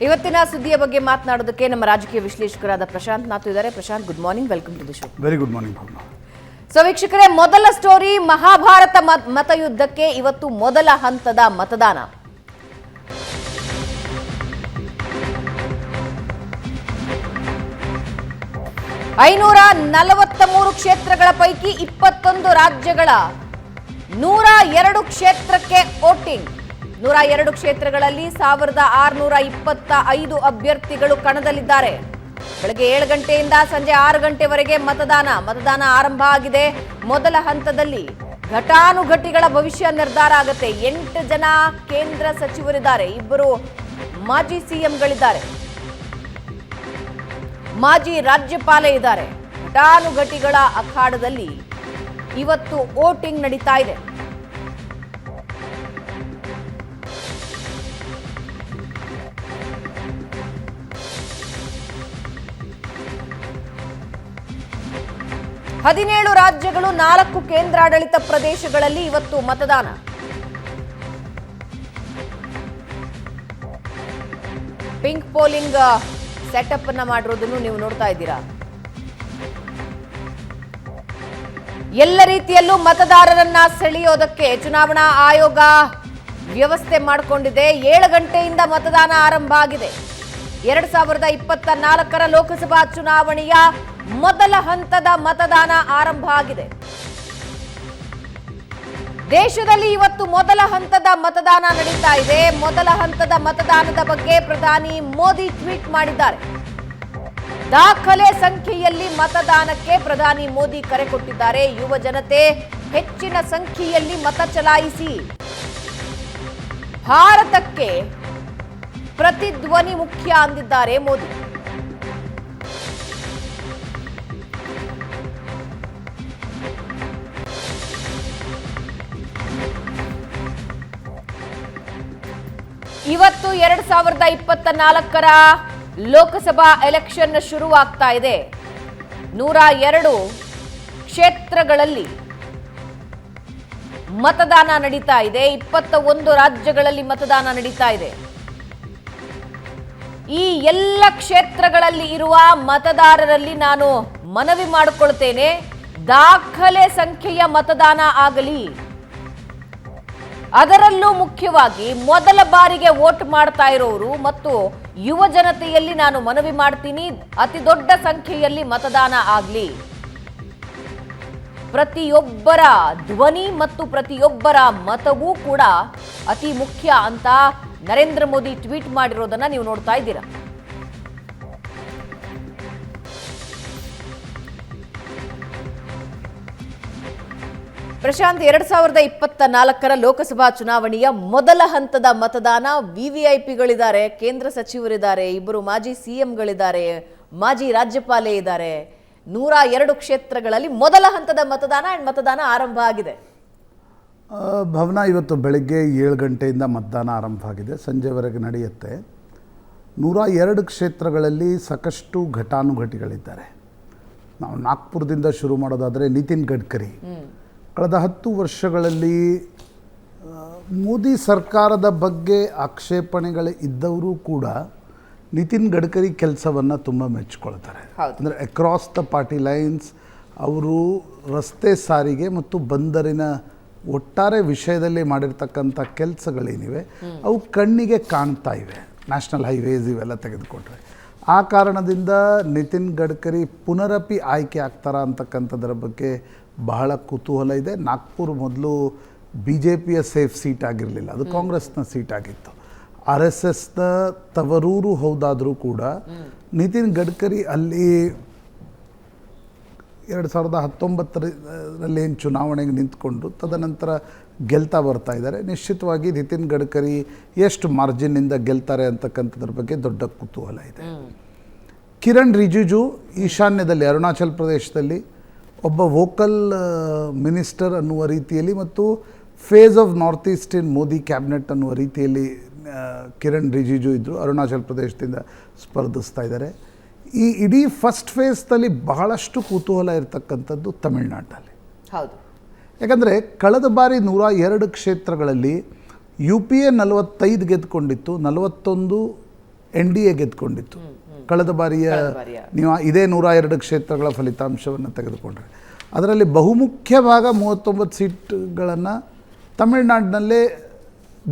ಇವತ್ತಿನ ಸುದ್ದಿಯ ಬಗ್ಗೆ ಮಾತನಾಡೋದಕ್ಕೆ ನಮ್ಮ ರಾಜಕೀಯ ವಿಶ್ಲೇಷಕರಾದ ಪ್ರಶಾಂತ್ ನಾಥ್ ಇದ್ದಾರೆ. Prashant, good morning, welcome to the show. Very good morning Bhavana. So ವೀಕ್ಷಕರೇ, ಮೊದಲ ಸ್ಟೋರಿ ಮಹಾಭಾರತ ಮತಯುದ್ಧಕ್ಕೆ ಇವತ್ತು ಮೊದಲ ಹಂತದ ಮತದಾನ. ಐನೂರ 43 ಕ್ಷೇತ್ರಗಳ ಪೈಕಿ 21 ರಾಜ್ಯಗಳ 102 ಕ್ಷೇತ್ರಕ್ಕೆ ವೋಟಿಂಗ್. 102 ಕ್ಷೇತ್ರಗಳಲ್ಲಿ 1625 ಅಭ್ಯರ್ಥಿಗಳು ಕಣದಲ್ಲಿದ್ದಾರೆ. ಬೆಳಗ್ಗೆ 7 ಗಂಟೆಯಿಂದ ಸಂಜೆ 6 ಗಂಟೆವರೆಗೆ ಮತದಾನ ಆರಂಭ ಆಗಿದೆ. ಮೊದಲ ಹಂತದಲ್ಲಿ ಘಟಾನುಘಟಿಗಳ ಭವಿಷ್ಯ ನಿರ್ಧಾರ ಆಗುತ್ತೆ. 8 ಜನ ಕೇಂದ್ರ ಸಚಿವರಿದ್ದಾರೆ, 2 ಮಾಜಿ ಸಿಎಂಗಳಿದ್ದಾರೆ, ಮಾಜಿ ರಾಜ್ಯಪಾಲ ಇದ್ದಾರೆ. ಘಟಾನುಘಟಿಗಳ ಅಖಾಡದಲ್ಲಿ ಇವತ್ತು ವೋಟಿಂಗ್ ನಡೀತಾ ಇದೆ. ಹದಿನೇಳು ರಾಜ್ಯಗಳು, 4 ಕೇಂದ್ರಾಡಳಿತ ಪ್ರದೇಶಗಳಲ್ಲಿ ಇವತ್ತು ಮತದಾನ. ಪಿಂಕ್ ಪೋಲಿಂಗ್ ಸೆಟಪ್ ಅನ್ನ ಮಾಡಿರೋದನ್ನು ನೀವು ನೋಡ್ತಾ ಇದ್ದೀರಾ. ಎಲ್ಲ ರೀತಿಯಲ್ಲೂ ಮತದಾರರನ್ನ ಸೆಳೆಯೋದಕ್ಕೆ ಚುನಾವಣಾ ಆಯೋಗ ವ್ಯವಸ್ಥೆ ಮಾಡಿಕೊಂಡಿದೆ. 7 ಗಂಟೆಯಿಂದ ಮತದಾನ ಆರಂಭ ಆಗಿದೆ. 2024ರ ಲೋಕಸಭಾ ಚುನಾವಣೆಯ ಮೊದಲ ಹಂತದ ಮತದಾನ ಆರಂಭ ಆಗಿದೆ. ದೇಶದಲ್ಲಿ ಇವತ್ತು ಮೊದಲ ಹಂತದ ಮತದಾನ ನಡೀತಾ ಇದೆ. ಮೊದಲ ಹಂತದ ಮತದಾನದ ಬಗ್ಗೆ ಪ್ರಧಾನಿ ಮೋದಿ ಟ್ವೀಟ್ ಮಾಡಿದ್ದಾರೆ. ದಾಖಲೆ ಸಂಖ್ಯೆಯಲ್ಲಿ ಮತದಾನಕ್ಕೆ ಪ್ರಧಾನಿ ಮೋದಿ ಕರೆ ಕೊಟ್ಟಿದ್ದಾರೆ. ಯುವ ಜನತೆ ಹೆಚ್ಚಿನ ಸಂಖ್ಯೆಯಲ್ಲಿ ಮತ ಚಲಾಯಿಸಿ. ಭಾರತಕ್ಕೆ ಪ್ರತಿಧ್ವನಿ ಮುಖ್ಯ ಅಂದಿದ್ದಾರೆ ಮೋದಿ. ಇವತ್ತು 2024ರ ಲೋಕಸಭಾ ಎಲೆಕ್ಷನ್ ಶುರುವಾಗ್ತಾ ಇದೆ. 102 ಕ್ಷೇತ್ರಗಳಲ್ಲಿ ಮತದಾನ ನಡೀತಾ ಇದೆ. 21 ರಾಜ್ಯಗಳಲ್ಲಿ ಮತದಾನ ನಡೀತಾ ಇದೆ. ಈ ಎಲ್ಲ ಕ್ಷೇತ್ರಗಳಲ್ಲಿ ಇರುವ ಮತದಾರರಲ್ಲಿ ನಾನು ಮನವಿ ಮಾಡಿಕೊಳ್ತೇನೆ, ದಾಖಲೆ ಸಂಖ್ಯೆಯ ಮತದಾನ ಆಗಲಿ. ಅದರಲ್ಲೂ ಮುಖ್ಯವಾಗಿ ಮೊದಲ ಬಾರಿಗೆ ವೋಟ್ ಮಾಡ್ತಾ ಇರೋರು ಮತ್ತು ಯುವ ಜನತೆಯಲ್ಲಿ ನಾನು ಮನವಿ ಮಾಡ್ತೀನಿ, ಅತಿ ದೊಡ್ಡ ಸಂಖ್ಯೆಯಲ್ಲಿ ಮತದಾನ ಆಗಲಿ. ಪ್ರತಿಯೊಬ್ಬರ ಧ್ವನಿ ಮತ್ತು ಪ್ರತಿಯೊಬ್ಬರ ಮತವೂ ಕೂಡ ಅತಿ ಮುಖ್ಯ ಅಂತ ನರೇಂದ್ರ ಮೋದಿ ಟ್ವೀಟ್ ಮಾಡಿರೋದನ್ನ ನೀವು ನೋಡ್ತಾ ಇದ್ದೀರಾ. ಪ್ರಶಾಂತ್, 2024ರ ಲೋಕಸಭಾ ಚುನಾವಣೆಯ ಮೊದಲ ಹಂತದ ಮತದಾನ. ವಿವಿಐಪಿಗಳಿದ್ದಾರೆ, ಕೇಂದ್ರ ಸಚಿವರಿದ್ದಾರೆ, 2 ಮಾಜಿ ಸಿಎಂಗಳಿದ್ದಾರೆ, ಮಾಜಿ ರಾಜ್ಯಪಾಲೆ ಇದ್ದಾರೆ. 102 ಕ್ಷೇತ್ರಗಳಲ್ಲಿ ಮೊದಲ ಹಂತದ ಮತದಾನ ಆರಂಭ ಆಗಿದೆ. ಭವನ, ಇವತ್ತು ಬೆಳಗ್ಗೆ 7 ಗಂಟೆಯಿಂದ ಮತದಾನ ಆರಂಭ ಆಗಿದೆ, ಸಂಜೆವರೆಗೆ ನಡೆಯುತ್ತೆ. 102 ಕ್ಷೇತ್ರಗಳಲ್ಲಿ ಸಾಕಷ್ಟು ಘಟಾನುಘಟಿಗಳಿದ್ದಾರೆ. ನಾವು ನಾಗ್ಪುರದಿಂದ ಶುರು ಮಾಡೋದಾದರೆ ನಿತಿನ್ ಗಡ್ಕರಿ ಕಳೆದ 10 ವರ್ಷಗಳಲ್ಲಿ ಮೋದಿ ಸರ್ಕಾರದ ಬಗ್ಗೆ ಆಕ್ಷೇಪಣೆಗಳು ಇದ್ದವರು ಕೂಡ ನಿತಿನ್ ಗಡ್ಕರಿ ಕೆಲಸವನ್ನು ತುಂಬ ಮೆಚ್ಕೊಳ್ತಾರೆ. ಅಂದರೆ ಅಕ್ರಾಸ್ ದ ಪಾರ್ಟಿ ಲೈನ್ಸ್ ಅವರು ರಸ್ತೆ ಸಾರಿಗೆ ಮತ್ತು ಬಂದರಿನ ಒಟ್ಟಾರೆ ವಿಷಯದಲ್ಲಿ ಮಾಡಿರ್ತಕ್ಕಂಥ ಕೆಲಸಗಳೇನಿವೆ ಅವು ಕಣ್ಣಿಗೆ ಕಾಣ್ತಾ ಇವೆ. ನ್ಯಾಷನಲ್ ಹೈವೇಸ್ ಇವೆಲ್ಲ ತೆಗೆದುಕೊಂಡ್ರೆ ಆ ಕಾರಣದಿಂದ ನಿತಿನ್ ಗಡ್ಕರಿ ಪುನರಪಿ ಆಯ್ಕೆ ಆಗ್ತಾರಾ ಅಂತಕ್ಕಂಥದ್ರ ಬಗ್ಗೆ ಬಹಳ ಕುತೂಹಲ ಇದೆ. ನಾಗ್ಪುರ್ ಮೊದಲು BJPಯ ಸೇಫ್ ಸೀಟ್ ಆಗಿರಲಿಲ್ಲ, ಅದು ಕಾಂಗ್ರೆಸ್ನ ಸೀಟ್ ಆಗಿತ್ತು. RSSನ ತವರೂರು ಹೌದಾದರೂ ಕೂಡ ನಿತಿನ್ ಗಡ್ಕರಿ ಅಲ್ಲಿ 2019ರಲ್ಲಿ ಏನು ಚುನಾವಣೆಗೆ ನಿಂತ್ಕೊಂಡು ತದನಂತರ ಗೆಲ್ತಾ ಬರ್ತಾ ಇದ್ದಾರೆ. ನಿಶ್ಚಿತವಾಗಿ ನಿತಿನ್ ಗಡ್ಕರಿ ಎಷ್ಟು ಮಾರ್ಜಿನ್ನಿಂದ ಗೆಲ್ತಾರೆ ಅಂತಕ್ಕಂಥದ್ರ ಬಗ್ಗೆ ದೊಡ್ಡ ಕುತೂಹಲ ಇದೆ. ಕಿರಣ್ ರಿಜಿಜು ಈಶಾನ್ಯದಲ್ಲಿ ಅರುಣಾಚಲ್ ಪ್ರದೇಶದಲ್ಲಿ ಒಬ್ಬ ವೋಕಲ್ ಮಿನಿಸ್ಟರ್ ಅನ್ನುವ ರೀತಿಯಲ್ಲಿ ಮತ್ತು face of North East in Modi cabinet ಅನ್ನುವ ರೀತಿಯಲ್ಲಿ ಕಿರಣ್ ರಿಜಿಜು ಇದ್ದರು. ಅರುಣಾಚಲ್ ಪ್ರದೇಶದಿಂದ ಸ್ಪರ್ಧಿಸ್ತಾ ಇದ್ದಾರೆ. ಈ ಇಡೀ ಫಸ್ಟ್ ಫೇಸ್ನಲ್ಲಿ ಬಹಳಷ್ಟು ಕುತೂಹಲ ಇರತಕ್ಕಂಥದ್ದು ತಮಿಳುನಾಡಿನಲ್ಲಿ. ಹೌದು, ಯಾಕಂದರೆ ಕಳೆದ ಬಾರಿ 102 ಕ್ಷೇತ್ರಗಳಲ್ಲಿ UPA 45 ಗೆದ್ದುಕೊಂಡಿತ್ತು, 41 NDA ಗೆದ್ಕೊಂಡಿತ್ತು. ಕಳೆದ ಬಾರಿಯ ನೀವು ಇದೇ 102 ಕ್ಷೇತ್ರಗಳ ಫಲಿತಾಂಶವನ್ನು ತೆಗೆದುಕೊಂಡ್ರೆ ಅದರಲ್ಲಿ ಬಹುಮುಖ್ಯ ಭಾಗ 39 ಸೀಟ್ಗಳನ್ನು ತಮಿಳುನಾಡಿನಲ್ಲೇ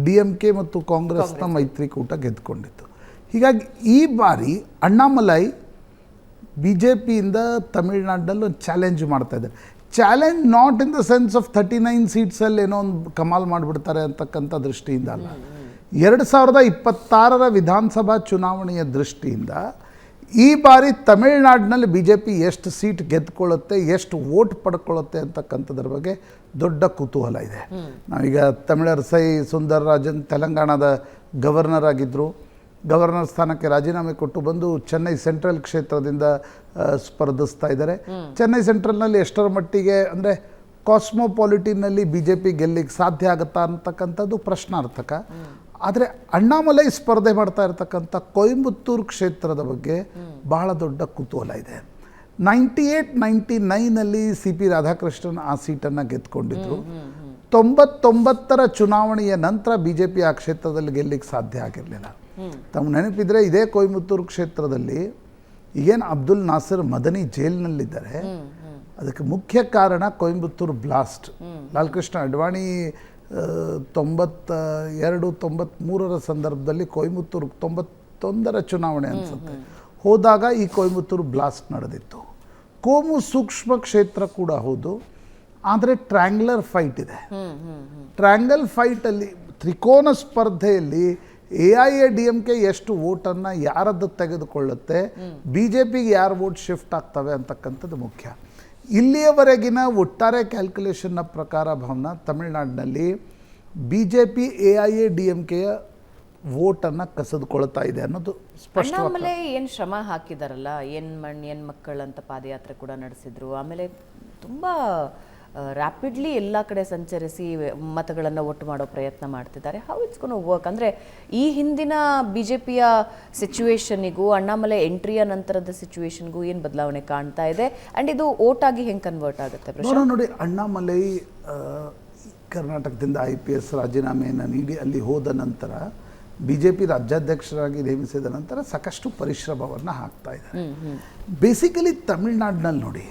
DMK ಮತ್ತು ಕಾಂಗ್ರೆಸ್ನ ಮೈತ್ರಿಕೂಟ ಗೆದ್ದುಕೊಂಡಿತ್ತು. ಹೀಗಾಗಿ ಈ ಬಾರಿ ಅಣ್ಣಾಮಲೈ BJPಯಿಂದ ತಮಿಳುನಾಡಿನಲ್ಲಿ ಒಂದು ಚಾಲೆಂಜ್ ಮಾಡ್ತಾ ಇದ್ದಾರೆ. Challenge not in the sense of 39 ಸೀಟ್ಸಲ್ಲಿ ಏನೋ ಒಂದು ಕಮಾಲ್ ಮಾಡಿಬಿಡ್ತಾರೆ ಅಂತಕ್ಕಂಥ ದೃಷ್ಟಿಯಿಂದ ಅಲ್ಲ. 2026 ವಿಧಾನಸಭಾ ಚುನಾವಣೆಯ ದೃಷ್ಟಿಯಿಂದ ಈ ಬಾರಿ ತಮಿಳುನಾಡಿನಲ್ಲಿ BJP ಎಷ್ಟು ಸೀಟ್ ಗೆದ್ಕೊಳ್ಳುತ್ತೆ, ಎಷ್ಟು ವೋಟ್ ಪಡ್ಕೊಳ್ಳುತ್ತೆ ಅಂತಕ್ಕಂಥದ್ರ ಬಗ್ಗೆ ದೊಡ್ಡ ಕುತೂಹಲ ಇದೆ. ನಾವೀಗ ತಮಿಳರಸೈ ಸುಂದರರಾಜನ್ ತೆಲಂಗಾಣದ ಗವರ್ನರ್ ಆಗಿದ್ದರು. ಗವರ್ನರ್ ಸ್ಥಾನಕ್ಕೆ ರಾಜೀನಾಮೆ ಕೊಟ್ಟು ಬಂದು ಚೆನ್ನೈ ಸೆಂಟ್ರಲ್ ಕ್ಷೇತ್ರದಿಂದ ಸ್ಪರ್ಧಿಸ್ತಾ ಇದ್ದಾರೆ. ಚೆನ್ನೈ ಸೆಂಟ್ರಲ್ನಲ್ಲಿ ಎಷ್ಟರ ಮಟ್ಟಿಗೆ ಅಂದರೆ ಕಾಸ್ಮೋಪಾಲಿಟಿನಲ್ಲಿ BJP ಗೆಲ್ಲಿಗೆ ಸಾಧ್ಯ ಆಗುತ್ತಾ ಅಂತಕ್ಕಂಥದ್ದು ಪ್ರಶ್ನಾರ್ಥಕ. ಆದರೆ ಅಣ್ಣಾಮಲೈ ಸ್ಪರ್ಧೆ ಮಾಡ್ತಾ ಇರತಕ್ಕಂಥ ಕೊಯಂಬತ್ತೂರು ಕ್ಷೇತ್ರದ ಬಗ್ಗೆ ಬಹಳ ದೊಡ್ಡ ಕುತೂಹಲ ಇದೆ. 98-99ನಲ್ಲಿ CP ರಾಧಾಕೃಷ್ಣನ್ ಆ ಸೀಟನ್ನು ಗೆದ್ದುಕೊಂಡಿದ್ರು. 99ರ ಚುನಾವಣೆಯ ನಂತರ BJP ಆ ಕ್ಷೇತ್ರದಲ್ಲಿ ಗೆಲ್ಲಿಗೆ ಸಾಧ್ಯ ಆಗಿರಲಿಲ್ಲ. ತಮ್ಮ ನೆನಪಿದ್ರೆ ಇದೇ ಕೊಯಂಬತ್ತೂರು ಕ್ಷೇತ್ರದಲ್ಲಿ ಈಗೇನು ಅಬ್ದುಲ್ ನಾಸರ್ ಮದನಿ ಜೈಲಿನಲ್ಲಿದ್ದಾರೆ, ಅದಕ್ಕೆ ಮುಖ್ಯ ಕಾರಣ ಕೊಯಂಬತ್ತೂರು ಬ್ಲಾಸ್ಟ್. ಲಾಲ್ ಕೃಷ್ಣ ಅಡ್ವಾಣಿ 92-93ರ ಸಂದರ್ಭದಲ್ಲಿ ಕೊಯಂಬತ್ತೂರು 91ರ ಚುನಾವಣೆ ಅನಿಸುತ್ತೆ ಹೋದಾಗ ಈ ಕೊಯಂಬತ್ತೂರು ಬ್ಲಾಸ್ಟ್ ನಡೆದಿತ್ತು. ಕೋಮು ಸೂಕ್ಷ್ಮ ಕ್ಷೇತ್ರ ಕೂಡ ಹೌದು, ಆದರೆ ಟ್ರ್ಯಾಂಗ್ಯುಲರ್ ಫೈಟ್ ಇದೆ. ಟ್ರ್ಯಾಂಗಲ್ ಫೈಟಲ್ಲಿ ತ್ರಿಕೋನ ಸ್ಪರ್ಧೆಯಲ್ಲಿ AIADMK ಎಷ್ಟು ವೋಟನ್ನು ಯಾರದ್ದು ತೆಗೆದುಕೊಳ್ಳುತ್ತೆ, BJPಗೆ ಯಾರು ವೋಟ್ ಶಿಫ್ಟ್ ಆಗ್ತವೆ ಅಂತಕ್ಕಂಥದ್ದು ಮುಖ್ಯ. ಇಲ್ಲಿಯವರೆಗಿನ ಒಟ್ಟಾರೆ ಕ್ಯಾಲ್ಕುಲೇಷನ್ನ ಪ್ರಕಾರ ಭಾವನ ತಮಿಳುನಾಡಿನಲ್ಲಿ BJP AIADMKಯ ವೋಟನ್ನು ಕಸಿದುಕೊಳ್ತಾ ಇದೆ ಅನ್ನೋದು ಸ್ಪಷ್ಟ. ಆಮೇಲೆ ಏನು ಶ್ರಮ ಹಾಕಿದಾರಲ್ಲ, ಏನು ಮಕ್ಕಳಂತ ಪಾದಯಾತ್ರೆ ಕೂಡ ನಡೆಸಿದ್ರು. ಆಮೇಲೆ ತುಂಬ ರ್ಯಾಪಿಡ್ಲಿ ಎಲ್ಲ ಕಡೆ ಸಂಚರಿಸಿ ಮತಗಳನ್ನು ಒಟ್ಟು ಮಾಡೋ ಪ್ರಯತ್ನ ಮಾಡ್ತಿದ್ದಾರೆ. How it's gonna work? ಅಂದರೆ ಈ ಹಿಂದಿನ BJPಯ ಸಿಚುವೇಶನಿಗೂ ಅಣ್ಣಾಮಲೈ ಎಂಟ್ರಿಯ ನಂತರದ ಸಿಚುವೇಶನ್ಗೂ ಏನು ಬದಲಾವಣೆ ಕಾಣ್ತಾ ಇದೆ, ಆ್ಯಂಡ್ ಇದು ಓಟ್ ಆಗಿ ಹೆಂಗೆ ಕನ್ವರ್ಟ್ ಆಗುತ್ತೆ? ನೋಡಿ, ಅಣ್ಣಾಮಲೈ ಕರ್ನಾಟಕದಿಂದ IPS ರಾಜೀನಾಮೆಯನ್ನು ನೀಡಿ ಅಲ್ಲಿ ಹೋದ ನಂತರ BJP ರಾಜ್ಯಾಧ್ಯಕ್ಷರಾಗಿ ನೇಮಿಸಿದ ನಂತರ ಸಾಕಷ್ಟು ಪರಿಶ್ರಮವನ್ನು ಹಾಕ್ತಾ ಇದ್ದಾರೆ. ಬೇಸಿಕಲಿ ತಮಿಳುನಾಡಿನಲ್ಲಿ ನೋಡಿ,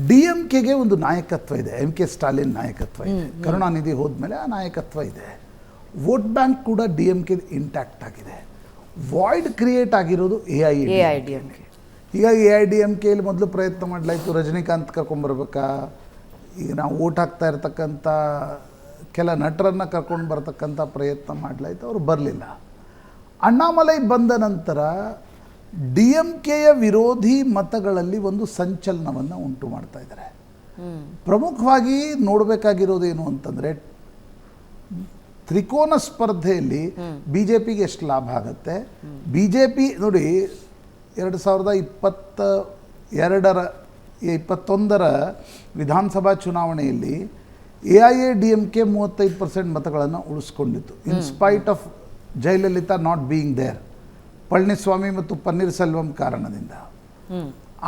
DMKಗೆ ಒಂದು ನಾಯಕತ್ವ ಇದೆ, MK ಸ್ಟಾಲಿನ್ ನಾಯಕತ್ವ ಇದೆ. ಕರುಣಾನಿಧಿ ಹೋದ್ಮೇಲೆ ಆ ನಾಯಕತ್ವ ಇದೆ. ವೋಟ್ ಬ್ಯಾಂಕ್ ಕೂಡ DMK ಇಂಟ್ಯಾಕ್ಟ್ ಆಗಿದೆ. ವಾಯ್ಡ್ ಕ್ರಿಯೇಟ್ ಆಗಿರೋದು AIADMK. ಹೀಗಾಗಿ AIADMKಯಲ್ಲಿ ಮೊದಲು ಪ್ರಯತ್ನ ಮಾಡಲಾಯಿತು, ರಜನಿಕಾಂತ್ ಕರ್ಕೊಂಡ್ಬರ್ಬೇಕಾ, ಈಗ ನಾವು ವೋಟ್ ಹಾಕ್ತಾ ಇರ್ತಕ್ಕಂಥ ಕೆಲ ನಟರನ್ನು ಕರ್ಕೊಂಡು ಬರ್ತಕ್ಕಂಥ ಪ್ರಯತ್ನ ಮಾಡಲಾಯಿತು, ಅವರು ಬರಲಿಲ್ಲ. ಅಣ್ಣಾಮಲೈ ಬಂದ ನಂತರ DMKಯ ವಿರೋಧಿ ಮತಗಳಲ್ಲಿ ಒಂದು ಸಂಚಲನವನ್ನು ಉಂಟು ಮಾಡ್ತಾ ಇದ್ದಾರೆ. ಪ್ರಮುಖವಾಗಿ ನೋಡಬೇಕಾಗಿರೋದೇನು ಅಂತಂದರೆ, ತ್ರಿಕೋನ ಸ್ಪರ್ಧೆಯಲ್ಲಿ BJPಗೆ ಎಷ್ಟು ಲಾಭ ಆಗುತ್ತೆ. BJP ನೋಡಿ 2021ರ ವಿಧಾನಸಭಾ ಚುನಾವಣೆಯಲ್ಲಿ AIADMK 35% ಮತಗಳನ್ನು ಉಳಿಸ್ಕೊಂಡಿತ್ತು, in spite of Jayalalitha not being there, Palaniswami ಮತ್ತು ಪನ್ನೀರ್ ಸೆಲ್ವಂ ಕಾರಣದಿಂದ.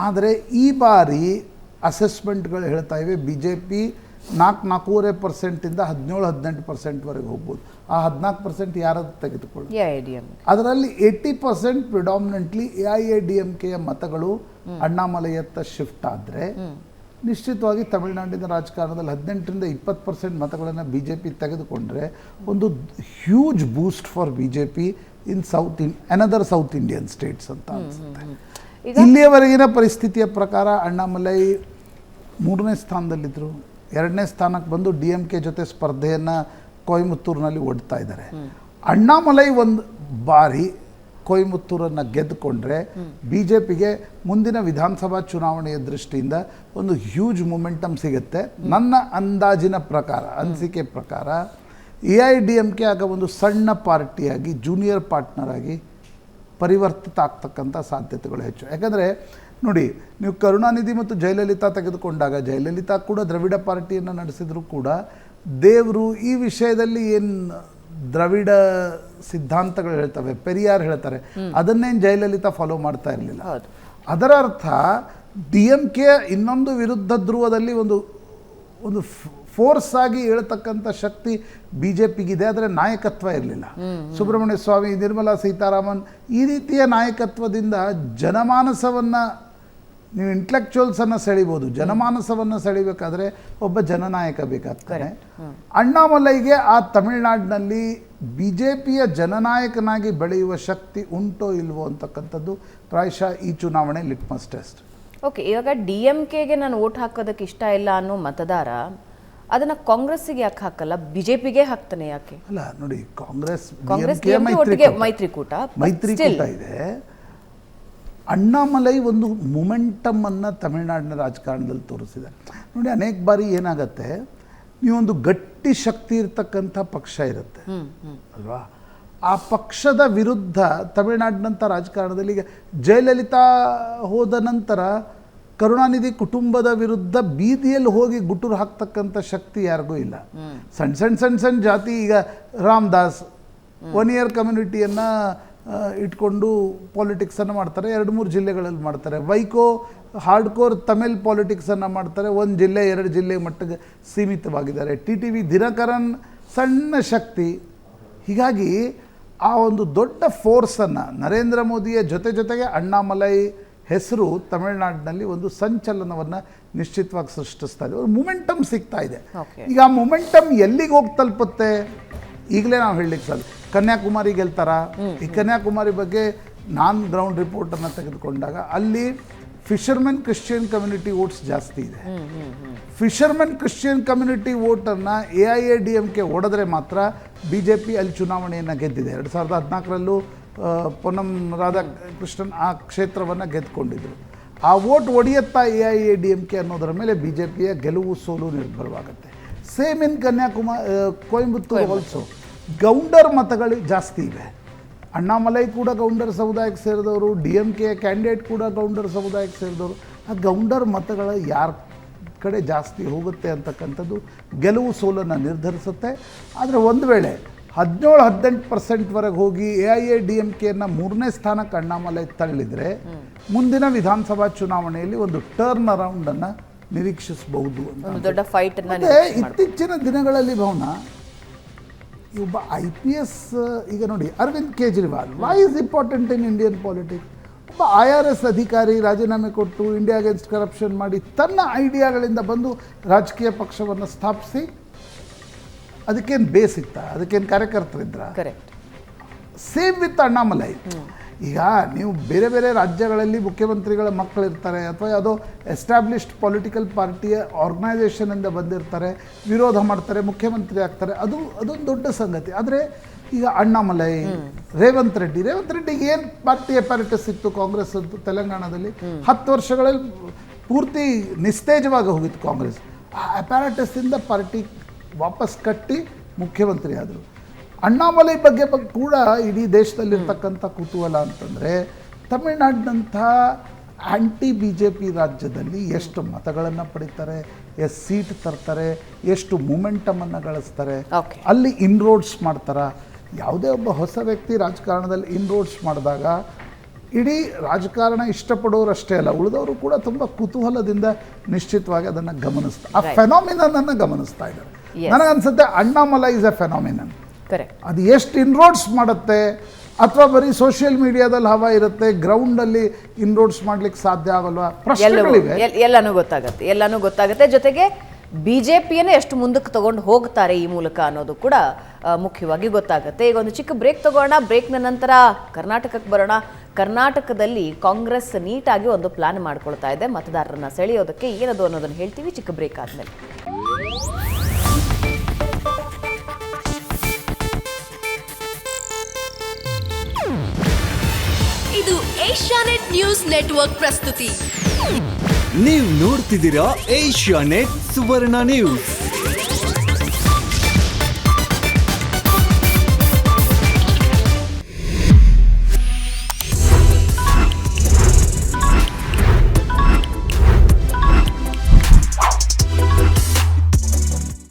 ಆದರೆ ಈ ಬಾರಿ ಅಸೆಸ್ಮೆಂಟ್ಗಳು ಹೇಳ್ತಾ ಇವೆ BJP 4-4.5% 17-18% ಹೋಗ್ಬೋದು. ಆ 14% ಯಾರದ್ದು ತೆಗೆದುಕೊಳ್ಳಿ. ಅದರಲ್ಲಿ 80% ಪ್ರಿಡಾಮಿನೆಂಟ್ಲಿ AIADMKಯ ಮತಗಳು ಅಣ್ಣಾಮಲೈಯತ್ತ ಶಿಫ್ಟ್ ಆದರೆ ನಿಶ್ಚಿತವಾಗಿ ತಮಿಳುನಾಡಿನ ರಾಜಕಾರಣದಲ್ಲಿ 18-20% ಮತಗಳನ್ನು BJP ತೆಗೆದುಕೊಂಡ್ರೆ ಒಂದು huge Boost for BJP in another south Indian States ಅಂತ ಅನಿಸುತ್ತೆ. ಇಲ್ಲಿಯವರೆಗಿನ ಪರಿಸ್ಥಿತಿಯ ಪ್ರಕಾರ ಅಣ್ಣಾಮಲೈ 3ನೇ ಸ್ಥಾನದಲ್ಲಿದ್ದರು, 2ನೇ ಸ್ಥಾನಕ್ಕೆ ಬಂದು DMK ಜೊತೆ ಸ್ಪರ್ಧೆಯನ್ನು ಕೊಯಂಬತ್ತೂರಿನಲ್ಲಿ ಒಡ್ತಾ ಇದ್ದಾರೆ. ಅಣ್ಣಾಮಲೈ ಒಂದು ಬಾರಿ ಕೊಯಂಬತ್ತೂರನ್ನು ಗೆದ್ದುಕೊಂಡ್ರೆ BJPಗೆ ಮುಂದಿನ ವಿಧಾನಸಭಾ ಚುನಾವಣೆಯ ದೃಷ್ಟಿಯಿಂದ ಒಂದು ಹ್ಯೂಜ್ ಮೊಮೆಂಟಮ್ ಸಿಗುತ್ತೆ. ನನ್ನ ಅಂದಾಜಿನ ಪ್ರಕಾರ, ಅನಿಸಿಕೆ ಪ್ರಕಾರ AIADMK ಆಗ ಒಂದು ಸಣ್ಣ ಪಾರ್ಟಿಯಾಗಿ, ಜೂನಿಯರ್ ಪಾರ್ಟ್ನರ್ ಆಗಿ ಪರಿವರ್ತಿತ ಆಗ್ತಕ್ಕಂಥ ಸಾಧ್ಯತೆಗಳು ಹೆಚ್ಚು. ಯಾಕಂದರೆ ನೋಡಿ, ನೀವು ಕರುಣಾನಿಧಿ ಮತ್ತು ಜಯಲಲಿತಾ ತೆಗೆದುಕೊಂಡಾಗ, ಜಯಲಲಿತಾ ಕೂಡ ದ್ರವಿಡ ಪಾರ್ಟಿಯನ್ನು ನಡೆಸಿದ್ರು ಕೂಡ ದೇವರು ಈ ವಿಷಯದಲ್ಲಿ ಏನು ದ್ರವಿಡ ಸಿದ್ಧಾಂತಗಳು ಹೇಳ್ತವೆ, ಪೆರಿಯಾರ್ ಹೇಳ್ತಾರೆ, ಅದನ್ನೇನು ಜಯಲಲಿತಾ ಫಾಲೋ ಮಾಡ್ತಾ ಇರಲಿಲ್ಲ. ಅದರ ಅರ್ಥ DMK ಇನ್ನೊಂದು ವಿರುದ್ಧ ಧ್ರುವದಲ್ಲಿ ಒಂದು ಫೋರ್ಸ್ ಆಗಿ ಹೇಳ್ತಕ್ಕಂಥ ಶಕ್ತಿ ಬಿ ಜೆ ಪಿಗಿದೆ, ಆದರೆ ನಾಯಕತ್ವ ಇರಲಿಲ್ಲ. ಸುಬ್ರಹ್ಮಣ್ಯ ಸ್ವಾಮಿ, ನಿರ್ಮಲಾ ಸೀತಾರಾಮನ್ ಈ ರೀತಿಯ ನಾಯಕತ್ವದಿಂದ ಜನಮಾನಸವನ್ನು ನೀವು ಇಂಟೆಲೆಕ್ಚುವಲ್ಸನ್ನು ಸೆಳಿಬೋದು, ಜನಮಾನಸವನ್ನು ಸೆಳಿಬೇಕಾದ್ರೆ ಒಬ್ಬ ಜನನಾಯಕ ಬೇಕಾಗ್ತಾನೆ. ಅಣ್ಣಾಮಲೈಗೆ ಆ ತಮಿಳುನಾಡಿನಲ್ಲಿ ಬಿ ಜೆ ಪಿಯ ಜನನಾಯಕನಾಗಿ ಬೆಳೆಯುವ ಶಕ್ತಿ ಉಂಟೋ ಇಲ್ವೋ ಅಂತಕ್ಕಂಥದ್ದು ಪ್ರಾಯಶಃ ಈ ಚುನಾವಣೆ ಲಿಟ್ಮಸ್ ಟೆಸ್ಟ್. ಓಕೆ, ಇವಾಗ DMKಗೆ ನಾನು ವೋಟ್ ಹಾಕೋದಕ್ಕೆ ಇಷ್ಟ ಇಲ್ಲ ಅನ್ನೋ ಮತದಾರ ಅದನ್ನ ಕಾಂಗ್ರೆಸ್ಸಿಗೆ ಯಾಕೆ ಹಾಕಲ್ಲ, ಬಿಜೆಪಿಗೆ ಹಾಕ್ತಾನೆ ಯಾಕೆ? ಅಲ್ಲ ನೋಡಿ, ಕಾಂಗ್ರೆಸ್ ಮೈತ್ರಿಕೂಟ ಇದೆ. ಅಣ್ಣಾಮಲೈ ಒಂದು ಮೊಮೆಂಟಮ್ ಅನ್ನು ತಮಿಳುನಾಡಿನ ರಾಜಕಾರಣದಲ್ಲಿ ತೋರಿಸಿದೆ ನೋಡಿ. ಅನೇಕ ಬಾರಿ ಏನಾಗತ್ತೆ, ನೀವೊಂದು ಗಟ್ಟಿ ಶಕ್ತಿ ಇರ್ತಕ್ಕಂಥ ಪಕ್ಷ ಇರುತ್ತೆ ಅಲ್ವಾ, ಆ ಪಕ್ಷದ ವಿರುದ್ಧ ತಮಿಳುನಾಡಿನಂಥ ರಾಜಕಾರಣದಲ್ಲಿ ಈಗ ಜಯಲಲಿತಾ ಹೋದ ನಂತರ ಕರುಣಾನಿಧಿ ಕುಟುಂಬದ ವಿರುದ್ಧ ಬೀದಿಯಲ್ಲಿ ಹೋಗಿ ಗುಟುರು ಹಾಕ್ತಕ್ಕಂಥ ಶಕ್ತಿ ಯಾರಿಗೂ ಇಲ್ಲ. ಸಣ್ಣ ಜಾತಿ, ಈಗ ರಾಮದಾಸ್ ಒನ್ ಇಯರ್ ಕಮ್ಯುನಿಟಿಯನ್ನು ಇಟ್ಕೊಂಡು ಪಾಲಿಟಿಕ್ಸನ್ನು ಮಾಡ್ತಾರೆ, 2-3 ಜಿಲ್ಲೆಗಳಲ್ಲಿ ಮಾಡ್ತಾರೆ. ವೈಕೋ ಹಾರ್ಡ್ಕೋರ್ ತಮಿಳ್ ಪಾಲಿಟಿಕ್ಸನ್ನು ಮಾಡ್ತಾರೆ, 1 ಜಿಲ್ಲೆ 2 ಜಿಲ್ಲೆ ಮಟ್ಟಿಗೆ ಸೀಮಿತವಾಗಿದ್ದಾರೆ. TTV ದಿನಕರನ್ ಸಣ್ಣ ಶಕ್ತಿ. ಹೀಗಾಗಿ ಆ ಒಂದು ದೊಡ್ಡ ಫೋರ್ಸನ್ನು ನರೇಂದ್ರ ಮೋದಿಯ ಜೊತೆಗೆ ಅಣ್ಣಾಮಲೈ ಹೆಸರು ತಮಿಳುನಾಡಿನಲ್ಲಿ ಒಂದು ಸಂಚಲನವನ್ನು ನಿಶ್ಚಿತವಾಗಿ ಸೃಷ್ಟಿಸ್ತಾ ಇದೆ, ಒಂದು ಮೊಮೆಂಟಮ್ ಸಿಗ್ತಾ ಇದೆ. ಈಗ ಆ ಮೊಮೆಂಟಮ್ ಎಲ್ಲಿಗೆ ಹೋಗಿ ತಲುಪುತ್ತೆ ಈಗಲೇ ನಾವು ಹೇಳಲಿಕ್ಕೆ ಸಾಧ್ಯ. ಕನ್ಯಾಕುಮಾರಿ ಗೆಲ್ತಾರ? ಈ ಕನ್ಯಾಕುಮಾರಿ ಬಗ್ಗೆ ನಾನು ಗ್ರೌಂಡ್ ರಿಪೋರ್ಟನ್ನು ತೆಗೆದುಕೊಂಡಾಗ ಅಲ್ಲಿ ಫಿಷರ್ಮೆನ್ ಕ್ರಿಶ್ಚಿಯನ್ ಕಮ್ಯುನಿಟಿ ವೋಟ್ಸ್ ಜಾಸ್ತಿ ಇದೆ. ಫಿಷರ್ಮೆನ್ ಕ್ರಿಶ್ಚಿಯನ್ ಕಮ್ಯುನಿಟಿ ವೋಟನ್ನು AIADMK ಹೊಡೆದ್ರೆ ಮಾತ್ರ BJP ಅಲ್ಲಿ ಚುನಾವಣೆಯನ್ನು ಗೆದ್ದಿದೆ. 2014ರಲ್ಲೂ ಪೊನ್ನಂ ರಾಧಾಕೃಷ್ಣನ್ ಆ ಕ್ಷೇತ್ರವನ್ನು ಗೆದ್ದುಕೊಂಡಿದ್ರು. ಆ ವೋಟ್ ಒಡೆಯುತ್ತಾ AIADMK ಅನ್ನೋದರ ಮೇಲೆ BJPಯ ಗೆಲುವು ಸೋಲು ನಿರ್ಭರವಾಗುತ್ತೆ. Same in Coimbatore also Gounder ಮತಗಳು ಜಾಸ್ತಿ ಇವೆ. ಅಣ್ಣಾಮಲೈ ಕೂಡ ಗೌಂಡರ್ ಸಮುದಾಯಕ್ಕೆ ಸೇರಿದವರು, DMK ಕ್ಯಾಂಡಿಡೇಟ್ ಕೂಡ ಗೌಂಡರ್ ಸಮುದಾಯಕ್ಕೆ ಸೇರಿದವರು. ಆ ಗೌಂಡರ್ ಮತಗಳ ಯಾರ ಕಡೆ ಜಾಸ್ತಿ ಹೋಗುತ್ತೆ ಅಂತಕ್ಕಂಥದ್ದು ಗೆಲುವು ಸೋಲನ್ನು ನಿರ್ಧರಿಸುತ್ತೆ. ಆದರೆ ಒಂದು ವೇಳೆ 17-18% ಹೋಗಿ AIADMKಯನ್ನು 3ನೇ ಸ್ಥಾನಕ್ಕೆ ಅಣ್ಣಾಮಲೈ ತಳ್ಳಿದರೆ ಮುಂದಿನ ವಿಧಾನಸಭಾ ಚುನಾವಣೆಯಲ್ಲಿ ಒಂದು ಟರ್ನ್ ಅರೌಂಡನ್ನು ನಿರೀಕ್ಷಿಸಬಹುದು ಅಂತ. ದೊಡ್ಡ ಫೈಟ್. ಇತ್ತೀಚಿನ ದಿನಗಳಲ್ಲಿ ಭಾವನಾ ಒಬ್ಬ IPS, ಈಗ ನೋಡಿ Arvind Kejriwal, why is important in Indian politics? ಒಬ್ಬ IRS ಅಧಿಕಾರಿ ರಾಜೀನಾಮೆ ಕೊಟ್ಟು ಇಂಡಿಯಾ ಅಗೇನ್ಸ್ಟ್ ಕರಪ್ಷನ್ ಮಾಡಿ ತನ್ನ ಐಡಿಯಾಗಳಿಂದ ಬಂದು ರಾಜಕೀಯ ಪಕ್ಷವನ್ನು ಸ್ಥಾಪಿಸಿ, ಅದಕ್ಕೇನು ಬೇಸ್ ಇತ್ತ, ಅದಕ್ಕೇನು ಕಾರ್ಯಕರ್ತರಿದ್ರ? ಕರೆಕ್ಟ್. Same with Annamalai. ಈಗ ನೀವು ಬೇರೆ ಬೇರೆ ರಾಜ್ಯಗಳಲ್ಲಿ ಮುಖ್ಯಮಂತ್ರಿಗಳ ಮಕ್ಕಳಿರ್ತಾರೆ ಅಥವಾ ಯಾವುದೋ ಎಸ್ಟಾಬ್ಲಿಷ್ಡ್ ಪೊಲಿಟಿಕಲ್ ಪಾರ್ಟಿಯ ಆರ್ಗನೈಸೇಷನಿಂದ ಬಂದಿರ್ತಾರೆ, ವಿರೋಧ ಮಾಡ್ತಾರೆ, ಮುಖ್ಯಮಂತ್ರಿ ಆಗ್ತಾರೆ, ಅದೊಂದು ದೊಡ್ಡ ಸಂಗತಿ. ಆದರೆ ಈಗ ಅಣ್ಣಾಮಲೈ, ರೇವಂತ್ ರೆಡ್ಡಿಗೆ ಏನು ಪಾರ್ಟಿ ಅಪ್ಯಾರಟಸ್ ಇತ್ತು ಕಾಂಗ್ರೆಸ್ ತೆಲಂಗಾಣದಲ್ಲಿ? 10 ವರ್ಷಗಳಲ್ಲಿ ಪೂರ್ತಿ ನಿಸ್ತೇಜವಾಗಿ ಹೋಗಿತ್ತು ಕಾಂಗ್ರೆಸ್. ಆ ಅಪ್ಯಾರಟಸ್ಸಿಂದ ಪಾರ್ಟಿ ವಾಪಸ್ ಕಟ್ಟಿ ಮುಖ್ಯಮಂತ್ರಿ ಆದರು. ಅಣ್ಣಾಮಲೈ ಬಗ್ಗೆ ಕೂಡ ಇಡೀ ದೇಶದಲ್ಲಿರ್ತಕ್ಕಂಥ ಕುತೂಹಲ ಅಂತಂದರೆ, ತಮಿಳುನಾಡಿನಂಥ ಆ್ಯಂಟಿ BJP ರಾಜ್ಯದಲ್ಲಿ ಎಷ್ಟು ಮತಗಳನ್ನು ಪಡಿತಾರೆ, ಎಷ್ಟು ಸೀಟ್ ತರ್ತಾರೆ, ಎಷ್ಟು ಮೂಮೆಂಟಮನ್ನು ಗಳಿಸ್ತಾರೆ, ಅಲ್ಲಿ ಇನ್ರೋಡ್ಸ್ ಮಾಡ್ತಾರೆ. ಯಾವುದೇ ಒಬ್ಬ ಹೊಸ ವ್ಯಕ್ತಿ ರಾಜಕಾರಣದಲ್ಲಿ ಇನ್ರೋಡ್ಸ್ ಮಾಡಿದಾಗ ಇಡೀ ರಾಜಕಾರಣ ಇಷ್ಟಪಡೋರಷ್ಟೇ ಅಲ್ಲ, ಉಳಿದವರು ಕೂಡ ತುಂಬ ಕುತೂಹಲದಿಂದ ನಿಶ್ಚಿತವಾಗಿ ಅದನ್ನು ಗಮನಿಸ್ತಾರೆ, ಆ ಫೆನಾಮಿನನ್ನು ಗಮನಿಸ್ತಾ ಇದ್ದಾರೆ. ನನಗನ್ಸುತ್ತೆ ಅಣ್ಣಾಮಲೈ ಇಸ್ ಎ ಫೆನಾಮಿನನ್. ಅದು ಎಷ್ಟು ಇನ್ರೋಡ್ಸ್ ಮಾಡುತ್ತೆ, ಅಥವಾ ಬರೀ ಸೋಷಿಯಲ್ ಮೀಡಿಯಾದಲ್ಲಿ ಹವಾ ಇರುತ್ತೆ, ಗ್ರೌಂಡಲ್ಲಿ ಇನ್ರೋಡ್ಸ್ ಮಾಡ್ಲಿಕ್ಕೆ ಸಾಧ್ಯ ಆಗಲ್ವಾ? ಪ್ರಶ್ನೆಗಳಿವೆ. ಎಲ್ಲನೂ ಗೊತ್ತಾಗುತ್ತೆ. ಜೊತೆಗೆ BJPಯನ್ನೇ ಎಷ್ಟು ಮುಂದಕ್ಕೆ ತಗೊಂಡು ಹೋಗ್ತಾರೆ ಈ ಮೂಲಕ ಅನ್ನೋದು ಕೂಡ ಮುಖ್ಯವಾಗಿ ಗೊತ್ತಾಗುತ್ತೆ. ಈಗ ಒಂದು ಚಿಕ್ಕ ಬ್ರೇಕ್ ತಗೋಣ. ಬ್ರೇಕ್ನ ನಂತರ ಕರ್ನಾಟಕಕ್ಕೆ ಬರೋಣ. ಕರ್ನಾಟಕದಲ್ಲಿ ಕಾಂಗ್ರೆಸ್ ನೀಟಾಗಿ ಒಂದು ಪ್ಲಾನ್ ಮಾಡ್ಕೊಳ್ತಾ ಇದೆ ಮತದಾರರನ್ನ ಸೆಳೆಯೋದಕ್ಕೆ. ಏನದು ಅನ್ನೋದನ್ನು ಹೇಳ್ತೀವಿ ಚಿಕ್ಕ ಬ್ರೇಕ್ ಆದಮೇಲೆ. ಇದು ಏಷ್ಯಾನೆಟ್ ನ್ಯೂಸ್ ನೆಟ್ವರ್ಕ್ ಪ್ರಸ್ತುತಿ. ನೀವು ನೋಡ್ತಿದ್ದೀರಾ ಏಷ್ಯಾನೆಟ್ ಸುವರ್ಣ ನ್ಯೂಸ್.